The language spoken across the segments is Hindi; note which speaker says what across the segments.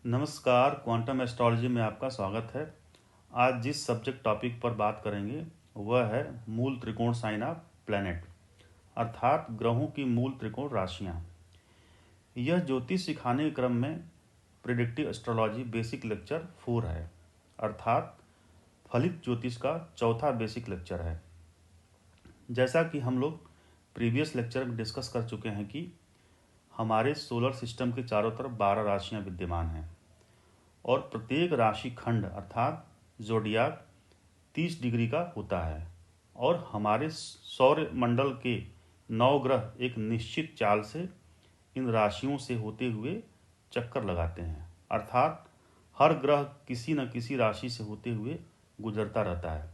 Speaker 1: नमस्कार, क्वांटम एस्ट्रोलॉजी में आपका स्वागत है। आज जिस सब्जेक्ट टॉपिक पर बात करेंगे वह है मूल त्रिकोण साइन ऑफ प्लैनेट, अर्थात ग्रहों की मूल त्रिकोण राशियां। यह ज्योतिष सिखाने के क्रम में प्रिडिक्टिव एस्ट्रोलॉजी बेसिक लेक्चर 4 है, अर्थात फलित ज्योतिष का चौथा बेसिक लेक्चर है। जैसा कि हम लोग प्रीवियस लेक्चर में डिस्कस कर चुके हैं कि हमारे सोलर सिस्टम के चारों तरफ 12 राशियां विद्यमान हैं और प्रत्येक राशि खंड अर्थात ज़ोडियाक 30 डिग्री का होता है और हमारे सौर मंडल के 9 ग्रह एक निश्चित चाल से इन राशियों से होते हुए चक्कर लगाते हैं, अर्थात हर ग्रह किसी न किसी राशि से होते हुए गुजरता रहता है।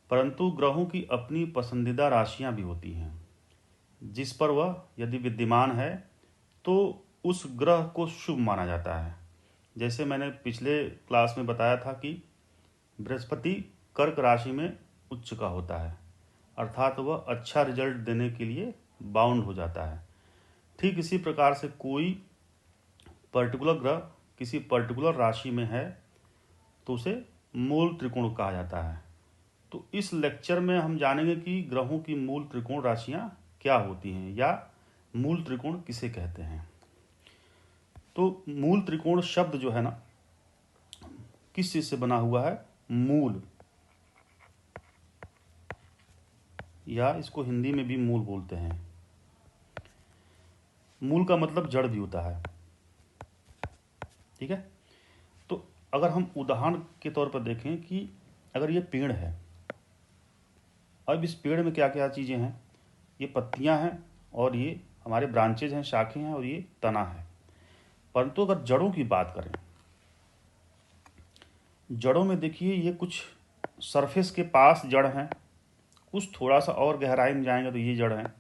Speaker 1: परंतु ग्रहों की अपनी पसंदीदा राशियां भी होती हैं जिस पर वह यदि विद्यमान है तो उस ग्रह को शुभ माना जाता है। जैसे मैंने पिछले क्लास में बताया था कि बृहस्पति कर्क राशि में उच्च का होता है, अर्थात वह अच्छा रिजल्ट देने के लिए बाउंड हो जाता है। ठीक इसी प्रकार से कोई पर्टिकुलर ग्रह किसी पर्टिकुलर राशि में है तो उसे मूल त्रिकोण कहा जाता है। तो इस लेक्चर में हम जानेंगे कि ग्रहों की मूल त्रिकोण राशियां क्या होती हैं या मूल त्रिकोण किसे कहते हैं। तो मूल त्रिकोण शब्द जो है ना, किस चीज से बना हुआ है? मूल, या इसको हिंदी में भी मूल बोलते हैं। मूल का मतलब जड़ भी होता है, ठीक है। तो अगर हम उदाहरण के तौर पर देखें कि अगर ये पेड़ है, अब इस पेड़ में क्या क्या चीज़ें हैं? ये पत्तियां हैं और ये हमारे ब्रांचेज हैं, शाखें हैं और ये तना है। परंतु अगर जड़ों की बात करें, जड़ों में देखिए ये कुछ सरफेस के पास जड़ हैं, कुछ थोड़ा सा और गहराई में जाएंगे तो ये जड़ हैं।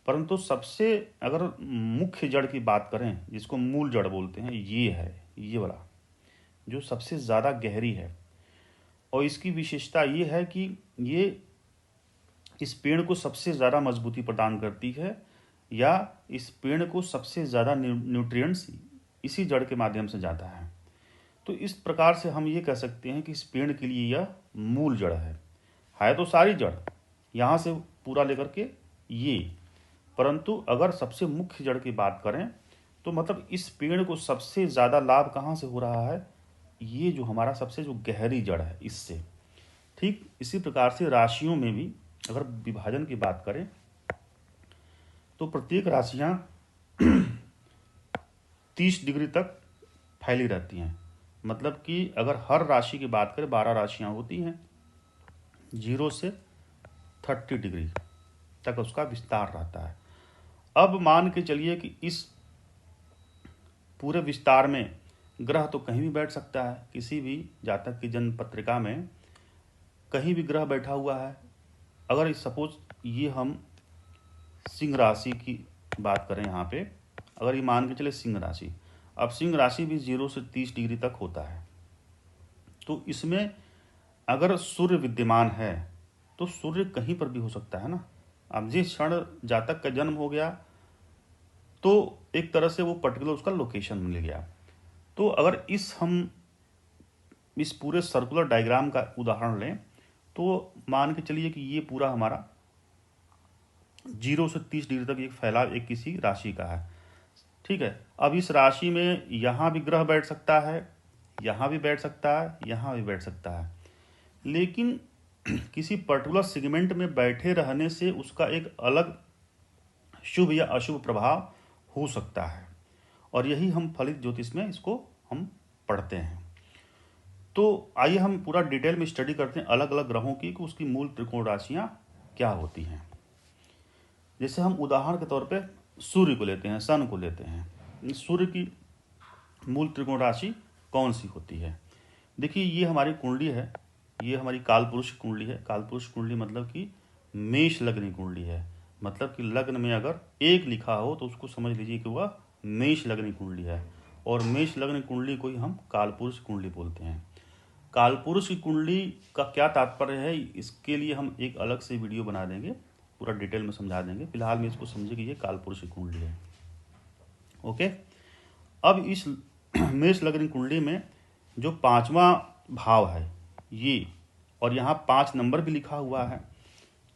Speaker 1: परंतु सबसे अगर मुख्य जड़ की बात करें, जिसको मूल जड़ बोलते हैं, ये है, ये वाला जो सबसे ज़्यादा गहरी है। और इसकी विशेषता ये है कि ये इस पेड़ को सबसे ज़्यादा मजबूती प्रदान करती है या इस पेड़ को सबसे ज़्यादा न्यूट्रिएंट्स इसी जड़ के माध्यम से जाता है। तो इस प्रकार से हम ये कह सकते हैं कि इस पेड़ के लिए यह मूल जड़ है तो सारी जड़ यहाँ से पूरा लेकर के ये, परंतु अगर सबसे मुख्य जड़ की बात करें तो मतलब इस पेड़ को सबसे ज़्यादा लाभ कहाँ से हो रहा है? ये जो हमारा सबसे जो गहरी जड़ है इससे। ठीक इसी प्रकार से राशियों में भी अगर विभाजन की बात करें तो प्रत्येक राशियां 30 डिग्री तक फैली रहती हैं। मतलब कि अगर हर राशि की बात करें 12 राशियां होती हैं, 0 से 30 डिग्री तक उसका विस्तार रहता है। अब मान के चलिए कि इस पूरे विस्तार में ग्रह तो कहीं भी बैठ सकता है। किसी भी जातक की जन्म पत्रिका में कहीं भी ग्रह बैठा हुआ है। अगर सपोज ये हम सिंह राशि की बात करें, यहाँ पे अगर ये मान के चले सिंह राशि, अब सिंह राशि भी 0 से 30 डिग्री तक होता है। तो इसमें अगर सूर्य विद्यमान है तो सूर्य कहीं पर भी हो सकता है ना। अब जिस क्षण जातक का जन्म हो गया तो एक तरह से वो पर्टिकुलर उसका लोकेशन मिल गया। तो अगर हम इस पूरे सर्कुलर डायग्राम का उदाहरण लें तो मान के चलिए कि ये पूरा हमारा 0 से 30 डिग्री तक एक फैलाव एक किसी राशि का है, ठीक है। अब इस राशि में यहाँ भी ग्रह बैठ सकता है, यहाँ भी बैठ सकता है, यहाँ भी बैठ सकता है, लेकिन किसी पर्टिकुलर सेगमेंट में बैठे रहने से उसका एक अलग शुभ या अशुभ प्रभाव हो सकता है। और यही हम फलित ज्योतिष में इसको हम पढ़ते हैं। तो आइए हम पूरा डिटेल में स्टडी करते हैं अलग अलग ग्रहों की कि उसकी मूल त्रिकोण राशियां क्या होती हैं। जैसे हम उदाहरण के तौर पे सूर्य को लेते हैं, सन को लेते हैं। सूर्य की मूल त्रिकोण राशि कौन सी होती है? देखिए ये हमारी कुंडली है, ये हमारी कालपुरुष कुंडली है। कालपुरुष कुंडली मतलब कि मेष लग्न कुंडली है। मतलब कि लग्न में अगर 1 लिखा हो तो उसको समझ लीजिए कि वह मेष लग्न कुंडली है। और मेष लग्न कुंडली को ही हम कालपुरुष कुंडली बोलते हैं। कालपुरुष की कुंडली का क्या तात्पर्य है, इसके लिए हम एक अलग से वीडियो बना देंगे, पूरा डिटेल में समझा देंगे। फिलहाल में इसको समझिए कि ये कालपुरुष की कुंडली है। ओके, अब इस मेष लग्न कुंडली में जो 5वां भाव है ये, और यहाँ 5 नंबर भी लिखा हुआ है,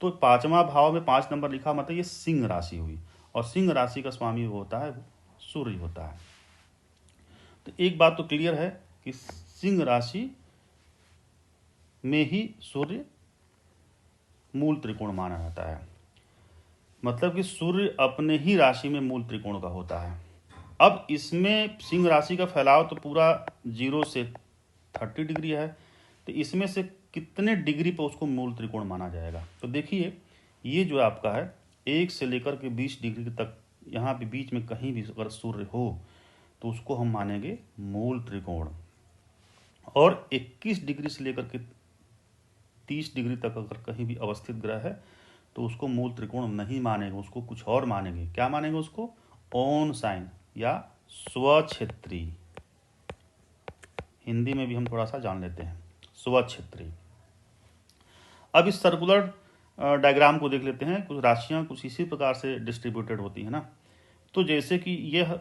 Speaker 1: तो 5वां भाव में 5 नंबर लिखा मतलब ये सिंह राशि हुई, और सिंह राशि का स्वामी होता है सूर्य होता है। तो एक बात तो क्लियर है कि सिंह राशि में ही सूर्य मूल त्रिकोण माना जाता है, मतलब कि सूर्य अपने ही राशि में मूल त्रिकोण का होता है। अब इसमें सिंह राशि का फैलाव तो पूरा 0 से 30 डिग्री है, तो इसमें से कितने डिग्री पर उसको मूल त्रिकोण माना जाएगा? तो देखिए, ये जो आपका है 1 से लेकर के 20 डिग्री तक, यहाँ पे बीच में कहीं भी अगर सूर्य हो तो उसको हम मानेंगे मूल त्रिकोण, और 21 डिग्री से लेकर के 30 डिग्री तक अगर कहीं भी अवस्थित ग्रह है तो उसको मूल त्रिकोण नहीं मानेंगे, उसको कुछ और मानेंगे। क्या मानेंगे उसको? ऑन साइन या स्वक्षेत्री। हिंदी में भी हम थोड़ा सा जान लेते हैं, स्वक्षेत्री। अब इस सर्कुलर डायग्राम को देख लेते हैं। कुछ राशियां कुछ इसी प्रकार से डिस्ट्रीब्यूटेड होती है ना। तो जैसे कि यह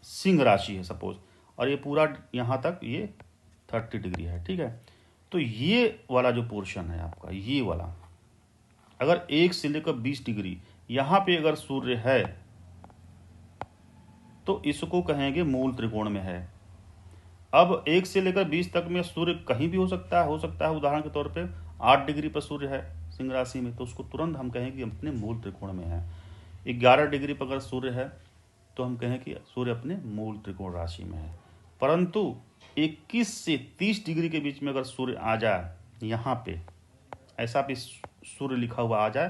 Speaker 1: सिंह राशि है सपोज, और ये पूरा यहाँ तक ये 30 डिग्री है, ठीक है। तो ये वाला जो पोर्शन है आपका, ये वाला अगर 1 से लेकर 20 डिग्री यहाँ पे अगर सूर्य है तो इसको कहेंगे मूल त्रिकोण में है। अब 1 से लेकर 20 तक में सूर्य कहीं भी हो सकता है उदाहरण के तौर पे 8 डिग्री पर सूर्य है सिंह राशि में, तो उसको तुरंत हम कहेंगे अपने मूल त्रिकोण में है। 11 डिग्री पर अगर सूर्य है तो हम कहें कि सूर्य अपने मूल त्रिकोण राशि में है। परंतु 21 से 30 डिग्री के बीच में अगर सूर्य आ जाए, यहाँ पे ऐसा भी सूर्य लिखा हुआ आ जाए,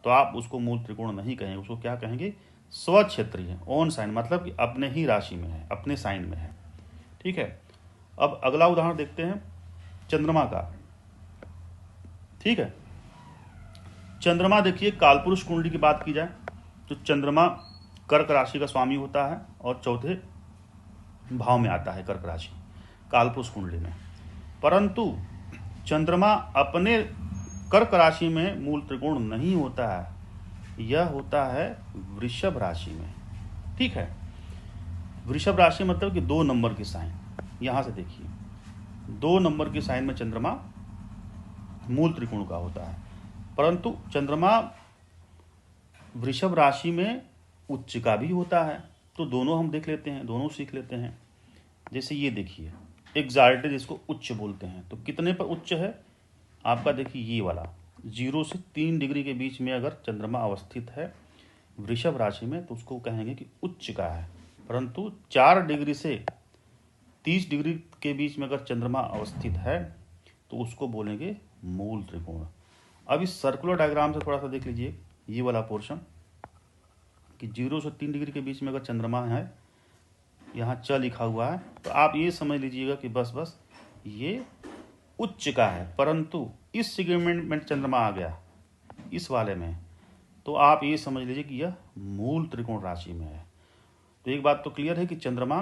Speaker 1: तो आप उसको मूल त्रिकोण नहीं कहेंगे, उसको क्या कहेंगे? स्वक्षेत्रीय, ऑन साइन, मतलब कि अपने ही राशि में है, अपने साइन में है, ठीक है। अब अगला उदाहरण देखते हैं चंद्रमा का, ठीक है। चंद्रमा देखिए, कालपुरुष कुंडली की बात की जाए तो चंद्रमा कर्क राशि का स्वामी होता है और चौथे भाव में आता है कर्क राशि कालपुरुष कुंडली में। परंतु चंद्रमा अपने कर्क राशि में मूल त्रिकोण नहीं होता है, यह होता है वृषभ राशि में, ठीक है। वृषभ राशि मतलब कि 2 नंबर की साइन, यहां से देखिए 2 नंबर की साइन में चंद्रमा मूल त्रिकोण का होता है। परंतु चंद्रमा वृषभ राशि में उच्च का भी होता है, तो दोनों हम देख लेते हैं, दोनों सीख लेते हैं। जैसे ये देखिए एग्जाल्टेड, जिसको उच्च बोलते हैं, तो कितने पर उच्च है आपका? देखिए ये वाला 0 से 3 डिग्री के बीच में अगर चंद्रमा अवस्थित है वृषभ राशि में तो उसको कहेंगे कि उच्च का है। परंतु 4 डिग्री से 30 डिग्री के बीच में अगर चंद्रमा अवस्थित है तो उसको बोलेंगे मूल त्रिकोण। अब इस सर्कुलर डायग्राम से थोड़ा सा देख लीजिए ये वाला पोर्शन कि 0 से 3 डिग्री के बीच में अगर चंद्रमा है, यहाँ च लिखा हुआ है, तो आप ये समझ लीजिएगा कि बस ये उच्च का है। परंतु इस सेगमेंट में चंद्रमा आ गया इस वाले में, तो आप ये समझ लीजिए कि यह मूल त्रिकोण राशि में है। तो एक बात तो क्लियर है कि चंद्रमा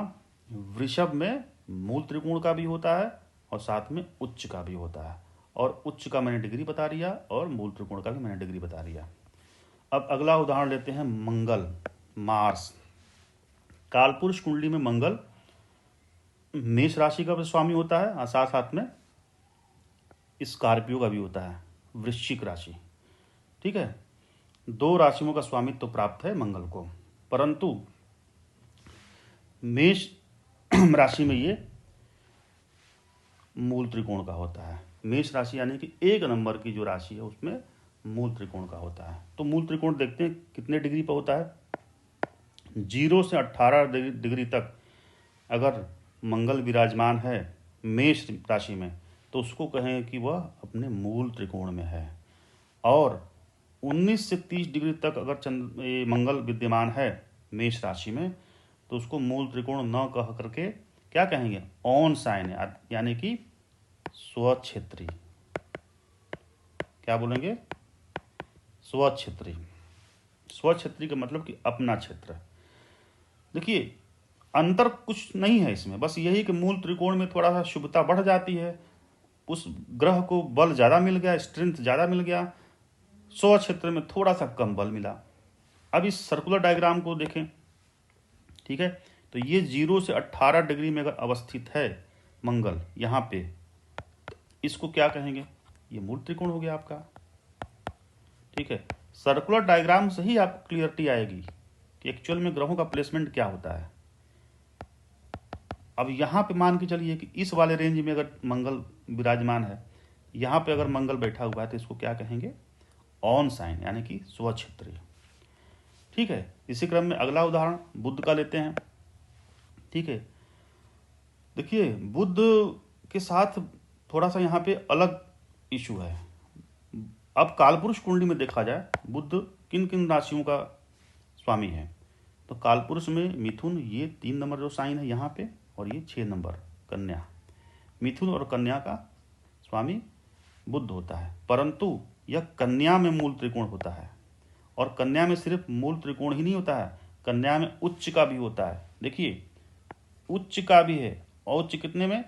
Speaker 1: वृषभ में मूल त्रिकोण का भी होता है और साथ में उच्च का भी होता है, और उच्च का मैंने डिग्री बता दिया और मूल त्रिकोण का भी मैंने डिग्री बता दिया। अब अगला उदाहरण लेते हैं मंगल, मार्स। कालपुरुष कुंडली में मंगल मेष राशि का भी स्वामी होता है और साथ साथ में स्कॉर्पियो का भी होता है, वृश्चिक राशि, ठीक है। 2 राशियों का स्वामित्व तो प्राप्त है मंगल को, परंतु मेष राशि में ये मूल त्रिकोण का होता है। मेष राशि यानी कि 1 नंबर की जो राशि है उसमें मूल त्रिकोण का होता है। तो मूल त्रिकोण देखते हैं कितने डिग्री पर होता है। 0 से 18 डिग्री तक अगर मंगल विराजमान है मेष राशि में तो उसको कहें कि वह अपने मूल त्रिकोण में है, और 19 से 30 डिग्री तक अगर मंगल विद्यमान है मेष राशि में तो उसको मूल त्रिकोण न कह करके क्या कहेंगे? ऑन साइन है, यानी कि स्वक्षेत्री। क्या बोलेंगे? स्वक्षेत्री। स्वक्षेत्री का मतलब कि अपना क्षेत्र। देखिए अंतर कुछ नहीं है इसमें, बस यही कि मूल त्रिकोण में थोड़ा सा शुभता बढ़ जाती है, उस ग्रह को बल ज़्यादा मिल गया, स्ट्रेंथ ज़्यादा मिल गया, स्वक्षेत्र में थोड़ा सा कम बल मिला। अब इस सर्कुलर डायग्राम को देखें, ठीक है। तो ये 0 से 18 डिग्री में अगर अवस्थित है मंगल यहाँ पे, इसको क्या कहेंगे? ये मूल त्रिकोण हो गया आपका। ठीक है, सर्कुलर डायग्राम से ही आपको क्लियरिटी आएगी कि एक्चुअल में ग्रहों का प्लेसमेंट क्या होता है। अब यहाँ पे मान के चलिए कि इस वाले रेंज में अगर मंगल विराजमान है, यहाँ पे अगर मंगल बैठा हुआ है तो इसको क्या कहेंगे? ऑन साइन, यानी कि स्वक्षेत्रीय। ठीक है, इसी क्रम में अगला उदाहरण बुध का लेते हैं। ठीक है, देखिए बुध के साथ थोड़ा सा यहाँ पे अलग इशू है। अब कालपुरुष कुंडली में देखा जाए बुध किन किन राशियों का स्वामी है, तो कालपुरुष में मिथुन, ये 3 नंबर जो साइन है यहाँ पे, और ये 6 नंबर कन्या। मिथुन और कन्या का स्वामी बुध होता है, परंतु यह कन्या में मूल त्रिकोण होता है। और कन्या में सिर्फ मूल त्रिकोण ही नहीं होता है, कन्या में उच्च का भी होता है। देखिए उच्च का भी है, और उच्च कितने में?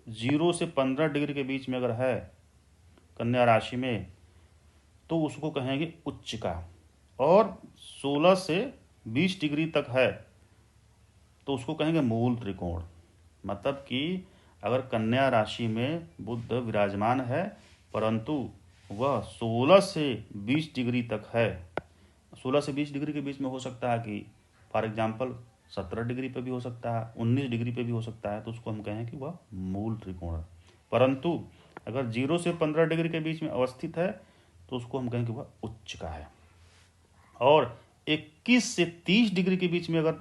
Speaker 1: 0 से 15 डिग्री के बीच में अगर है कन्या राशि में तो उसको कहेंगे उच्च का। और 16 से 20 डिग्री तक है तो उसको कहेंगे मूल त्रिकोण। मतलब कि अगर कन्या राशि में बुध विराजमान है परंतु वह 16 से 20 डिग्री तक है, 16 से 20 डिग्री के बीच में हो सकता है कि फॉर एग्जांपल 17 डिग्री पे भी हो सकता है, 19 डिग्री पे भी हो सकता है, तो उसको हम कहें कि वह मूल त्रिकोण है। परंतु अगर 0 से 15 डिग्री के बीच में अवस्थित है तो उसको हम कहें कि वह उच्च का है। और 21 से 30 डिग्री के बीच में अगर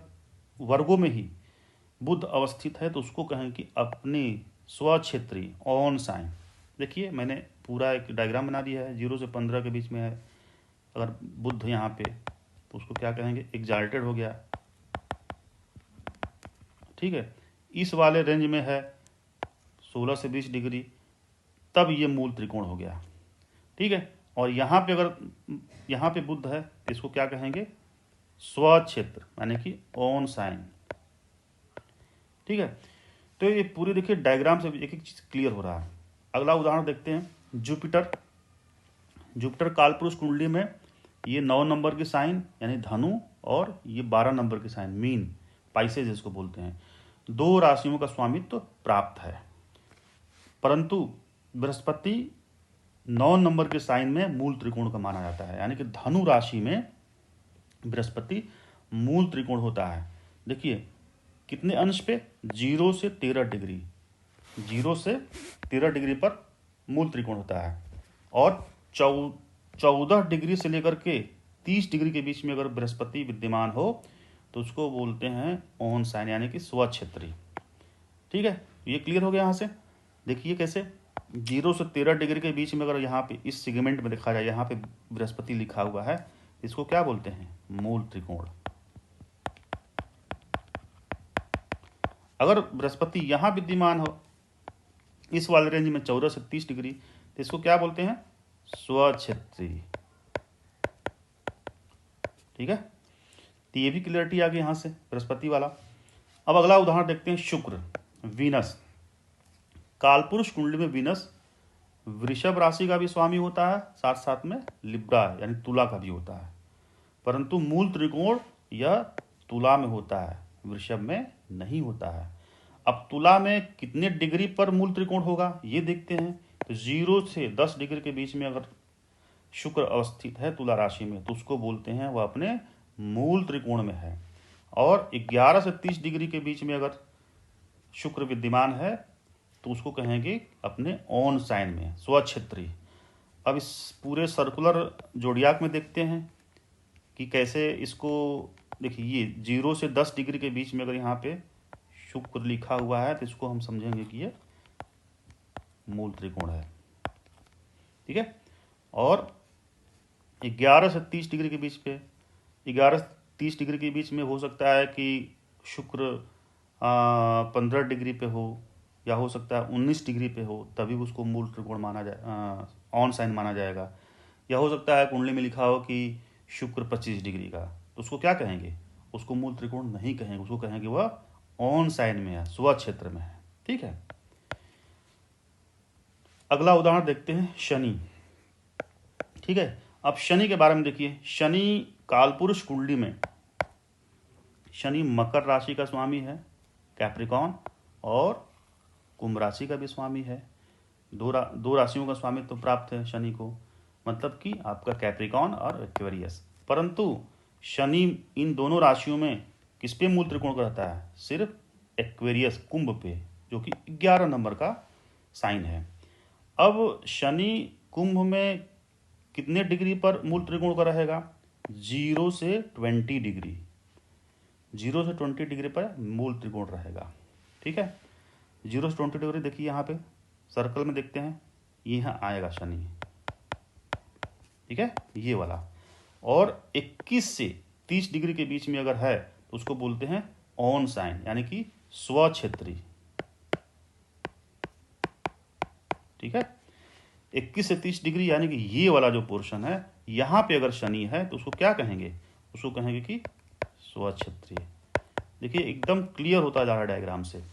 Speaker 1: वर्गों में ही बुध अवस्थित है तो उसको कहें कि अपनी स्वक्षेत्रीय, ऑन साइन। देखिए मैंने पूरा एक डायग्राम बना दिया है, 0 से 15 के बीच में है अगर बुध यहाँ पे तो उसको क्या कहेंगे? एग्जाल्टेड हो गया। ठीक है, इस वाले रेंज में है 16 से 20 डिग्री, तब ये मूल त्रिकोण हो गया। ठीक है, और यहाँ पे अगर यहाँ पे बुध है तो इसको क्या कहेंगे? स्वक्षेत्र, यानी कि ऑन साइन। ठीक है, तो ये पूरी देखिए डायग्राम से एक एक चीज क्लियर हो रहा है। अगला उदाहरण देखते हैं जुपिटर। जुपिटर कालपुरुष कुंडली में ये 9 नंबर की साइन यानी धनु, और ये 12 नंबर की साइन मीन, पाइसेज इसको बोलते हैं। 2 राशियों का स्वामित्व प्राप्त है, परंतु बृहस्पति 9 नंबर के साइन में मूल त्रिकोण का माना जाता है, यानी कि धनु राशि में बृहस्पति मूल त्रिकोण होता है। देखिए कितने अंश पे? 0 से 13 डिग्री, 0 से 13 डिग्री पर मूल त्रिकोण होता है। और 14 डिग्री से लेकर के 30 डिग्री के बीच में अगर बृहस्पति विद्यमान हो तो उसको बोलते हैं ऑन साइन, यानी कि स्वक्षेत्रीय। ठीक है, ये क्लियर हो गया। यहाँ से देखिए कैसे 0 से 13 डिग्री के बीच में अगर यहाँ पे इस सेगमेंट में देखा जाए, यहाँ पे बृहस्पति लिखा हुआ है, इसको क्या बोलते हैं? मूल त्रिकोण। अगर बृहस्पति यहाँ विद्यमान हो इस वाले रेंज में 14 से 30 डिग्री तो इसको क्या बोलते हैं? स्वक्षेत्रीय। ठीक है, तो ये भी क्लियरिटी आ गई यहाँ से बृहस्पति वाला। अब अगला उदाहरण देखते हैं शुक्र, वीनस। कालपुरुष कुंडली में वीनस वृषभ राशि का भी स्वामी होता है, साथ साथ में लिब्रा यानी तुला का भी होता है, परंतु मूल त्रिकोण यह तुला में होता है, वृषभ में नहीं होता है। अब तुला में कितने डिग्री पर मूल त्रिकोण होगा ये देखते हैं। तो 0 से 10 डिग्री के बीच में अगर शुक्र अवस्थित है तुला राशि में तो उसको बोलते हैं वह अपने मूल त्रिकोण में है। और 11 से 30 डिग्री के बीच में अगर शुक्र विद्यमान है तो उसको कहेंगे अपने ऑन साइन में, स्वक्षेत्रीय। अब इस पूरे सर्कुलर जोडियाक में देखते हैं कि कैसे इसको। देखिए ये 0 से 10 डिग्री के बीच में अगर यहाँ पे शुक्र लिखा हुआ है तो इसको हम समझेंगे कि ये मूल त्रिकोण है। ठीक है, और 11 से 30 डिग्री के बीच पे 11 से 30 डिग्री के बीच में हो सकता है कि शुक्र 15 डिग्री पे हो, या हो सकता है 19 डिग्री पे हो, तभी उसको मूल त्रिकोण माना जाए, ऑन साइन माना जाएगा। या हो सकता है कुंडली में लिखा हो कि शुक्र 25 डिग्री का, तो उसको क्या कहेंगे? उसको मूल त्रिकोण नहीं कहेंगे, उसको कहेंगे वह ऑन साइन में है, स्वक्षेत्र में है। ठीक है, अगला उदाहरण देखते हैं शनि। ठीक है, अब शनि के बारे में देखिए। शनि कालपुरुष कुंडली में शनि मकर राशि का स्वामी है, कैप्रिकॉन, और कुंभ राशि का भी स्वामी है। दो राशियों का स्वामित्व प्राप्त है शनि को, मतलब कि आपका कैप्रिकॉन और एक्वेरियस। परंतु शनि इन दोनों राशियों में किस पे मूल त्रिकोण रहता है? सिर्फ एक्वेरियस कुंभ पे, जो कि 11 नंबर का साइन है। अब शनि कुंभ में कितने डिग्री पर मूल त्रिकोण का रहेगा? 0 से 20 डिग्री, 0 से 20 डिग्री पर मूल त्रिकोण रहेगा। ठीक है, 0 से 20 डिग्री देखिए यहाँ पे सर्कल में देखते हैं, यहाँ आएगा शनि। ठीक है, ये वाला। और 21 से 30 डिग्री के बीच में अगर है तो उसको बोलते हैं ऑन साइन, यानी कि स्वक्षेत्री। ठीक है, 21 से 30 डिग्री यानी कि ये वाला जो पोर्शन है, यहां पे अगर शनि है तो उसको क्या कहेंगे? उसको कहेंगे कि स्वक्षेत्रीय। देखिए एकदम क्लियर होता जा रहा है डायग्राम से।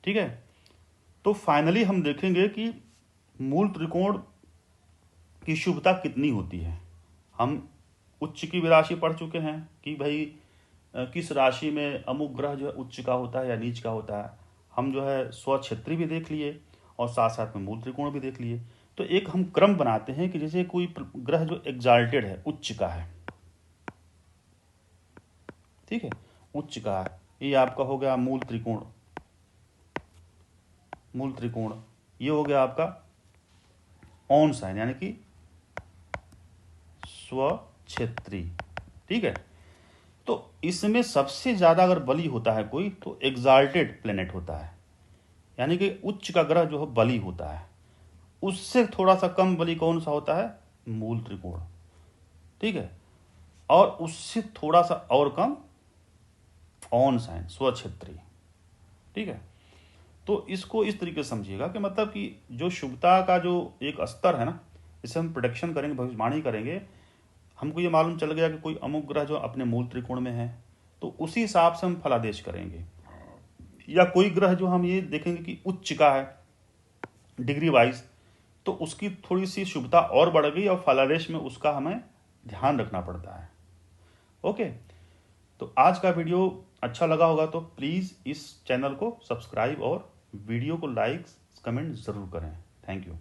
Speaker 1: ठीक है, तो फाइनली हम देखेंगे कि मूल त्रिकोण की शुभता कितनी होती है। हम उच्च की भी राशि पढ़ चुके हैं कि भाई किस राशि में अमुक ग्रह जो है उच्च का होता है या नीच का होता है। हम जो है स्वक्षेत्री भी देख लिए और साथ साथ में मूल त्रिकोण भी देख लिए। तो एक हम क्रम बनाते हैं कि जैसे कोई ग्रह जो एग्जाल्टेड है, उच्च का है, ठीक है, उच्च का है, ये आपका हो गया मूल त्रिकोण। मूल त्रिकोण ये हो गया आपका ऑन साइन, यानी कि स्वक्षेत्री। ठीक है, तो इसमें सबसे ज्यादा अगर बली होता है कोई तो एग्जाल्टेड प्लेनेट होता है, यानी कि उच्च का ग्रह जो है बली होता है। उससे थोड़ा सा कम बली कौन सा होता है? मूल त्रिकोण। ठीक है, और उससे थोड़ा सा और कम ऑन साइन, स्वक्षेत्री। ठीक है, तो इसको इस तरीके से समझिएगा कि मतलब कि जो शुभता का जो एक स्तर है ना, इसे हम प्रोडिक्शन करेंगे, भविष्यवाणी करेंगे। हमको ये मालूम चल गया कि कोई अमुक ग्रह जो अपने मूल त्रिकोण में है, तो उसी हिसाब से हम फलादेश करेंगे। या कोई ग्रह जो हम ये देखेंगे कि उच्च का है डिग्री वाइज, तो उसकी थोड़ी सी शुभता और बढ़ गई और फलादेश में उसका हमें ध्यान रखना पड़ता है। ओके, तो आज का वीडियो अच्छा लगा होगा तो प्लीज़ इस चैनल को सब्सक्राइब और वीडियो को लाइक कमेंट ज़रूर करें। Thank you.